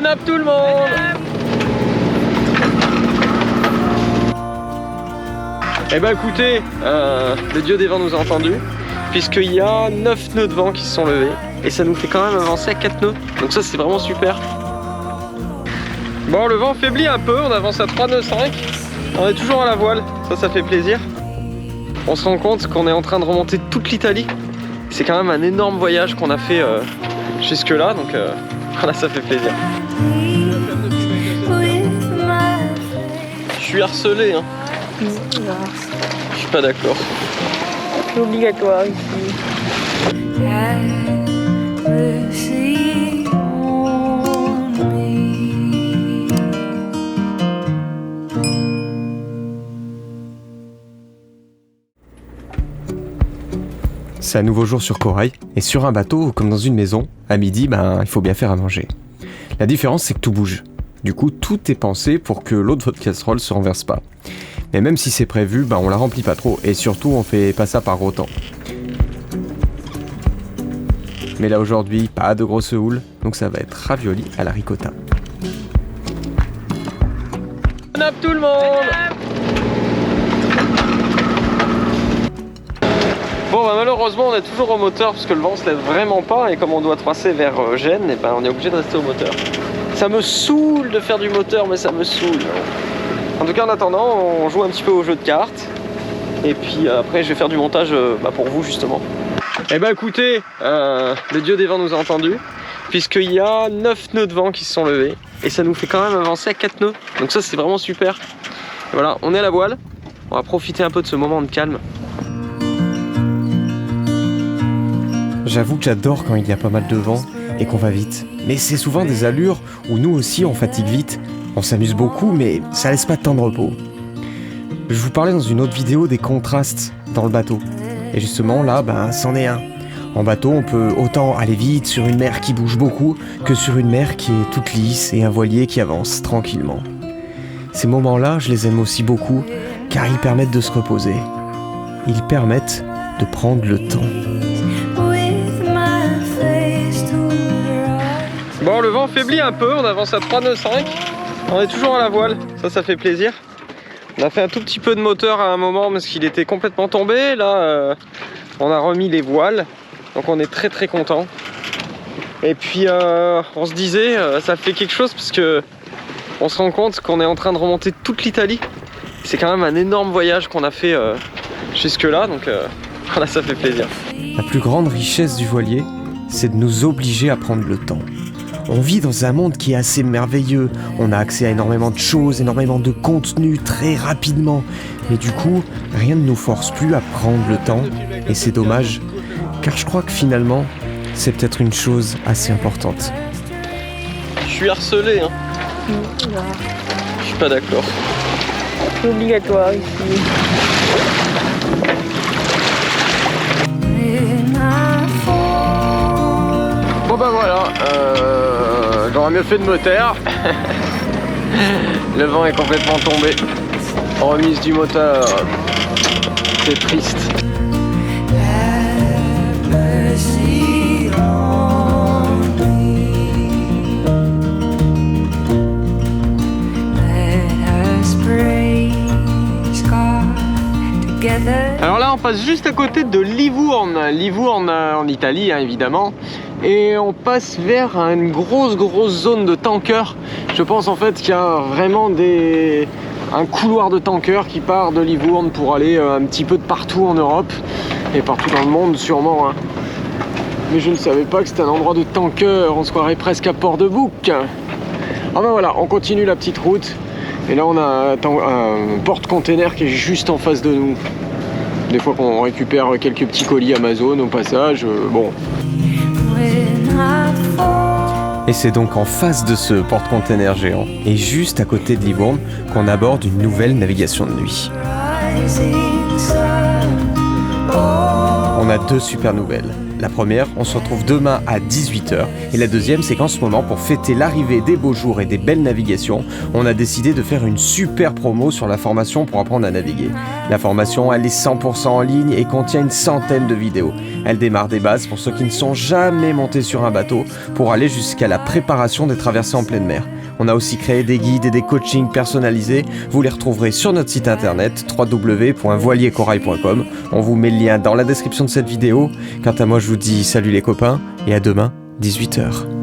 Bonne app tout le monde. Eh ben écoutez, le dieu des vents nous a entendus, puisqu'il y a 9 nœuds de vent qui se sont levés, et ça nous fait quand même avancer à 4 nœuds, donc ça c'est vraiment super. Bon, le vent faiblit un peu, on avance à 3 nœuds 5, on est toujours à la voile, ça fait plaisir. On se rend compte qu'on est en train de remonter toute l'Italie, c'est quand même un énorme voyage qu'on a fait jusque là, donc voilà, ça fait plaisir. Je suis harcelé, hein. Je suis pas d'accord. C'est obligatoire ici. C'est un nouveau jour sur Corail, et sur un bateau, comme dans une maison, à midi, il faut bien faire à manger. La différence, c'est que tout bouge. Du coup, tout est pensé pour que l'eau de votre casserole se renverse pas. Mais même si c'est prévu, on la remplit pas trop, et surtout, on fait pas ça par gros temps. Mais là aujourd'hui, pas de grosse houle, donc ça va être ravioli à la ricotta. Bonne app tout le monde. Bon malheureusement on est toujours au moteur parce que le vent se lève vraiment pas, et comme on doit tracer vers Gênes, on est obligé de rester au moteur. Ça me saoule de faire du moteur, mais ça me saoule. En tout cas en attendant on joue un petit peu au jeu de cartes, et puis après je vais faire du montage pour vous justement. Eh ben écoutez, le dieu des vents nous a entendus, puisqu'il y a 9 nœuds de vent qui se sont levés, et ça nous fait quand même avancer à 4 nœuds, donc ça c'est vraiment super. Et voilà, on est à la voile, on va profiter un peu de ce moment de calme. J'avoue que j'adore quand il y a pas mal de vent et qu'on va vite. Mais c'est souvent des allures où nous aussi on fatigue vite. On s'amuse beaucoup, mais ça laisse pas de temps de repos. Je vous parlais dans une autre vidéo des contrastes dans le bateau. Et justement là, c'en est un. En bateau, on peut autant aller vite sur une mer qui bouge beaucoup que sur une mer qui est toute lisse et un voilier qui avance tranquillement. Ces moments-là, je les aime aussi beaucoup car ils permettent de se reposer. Ils permettent de prendre le temps. Bon, le vent faiblit un peu, on avance à 3 nœuds 5, on est toujours à la voile, ça fait plaisir. On a fait un tout petit peu de moteur à un moment parce qu'il était complètement tombé, là on a remis les voiles, donc on est très content. Et puis on se disait, ça fait quelque chose parce que on se rend compte qu'on est en train de remonter toute l'Italie. C'est quand même un énorme voyage qu'on a fait jusque là, donc voilà, ça fait plaisir. La plus grande richesse du voilier, c'est de nous obliger à prendre le temps. On vit dans un monde qui est assez merveilleux, on a accès à énormément de choses, énormément de contenu très rapidement. Mais du coup, rien ne nous force plus à prendre le temps, et c'est dommage, car je crois que finalement, c'est peut-être une chose assez importante. Je suis harcelé, hein. Je suis pas d'accord. C'est obligatoire ici. Bon voilà, j'aurais mieux fait de me taire. Le vent est complètement tombé. Remise du moteur, c'est triste. Alors là on passe juste à côté de Livourne, en Italie évidemment, et on passe vers une grosse zone de tankers. Je pense en fait qu'il y a vraiment un couloir de tankers qui part de Livourne pour aller un petit peu de partout en Europe et partout dans le monde sûrement, hein. Mais je ne savais pas que c'était un endroit de tankers, on se croirait presque à Port-de-Bouc. Ah voilà, on continue la petite route, et là on a un porte-container qui est juste en face de nous. Des fois qu'on récupère quelques petits colis Amazon au passage, bon. Et c'est donc en face de ce porte-container géant, et juste à côté de Livourne, qu'on aborde une nouvelle navigation de nuit. On a deux super nouvelles. La première, on se retrouve demain à 18h. Et la deuxième, c'est qu'en ce moment, pour fêter l'arrivée des beaux jours et des belles navigations, on a décidé de faire une super promo sur la formation pour apprendre à naviguer. La formation, elle est 100% en ligne et contient une centaine de vidéos. Elle démarre des bases pour ceux qui ne sont jamais montés sur un bateau pour aller jusqu'à la préparation des traversées en pleine mer. On a aussi créé des guides et des coachings personnalisés. Vous les retrouverez sur notre site internet www.voiliercorail.com. On vous met le lien dans la description de cette vidéo. Quant à moi, je vous dis salut les copains et à demain, 18h.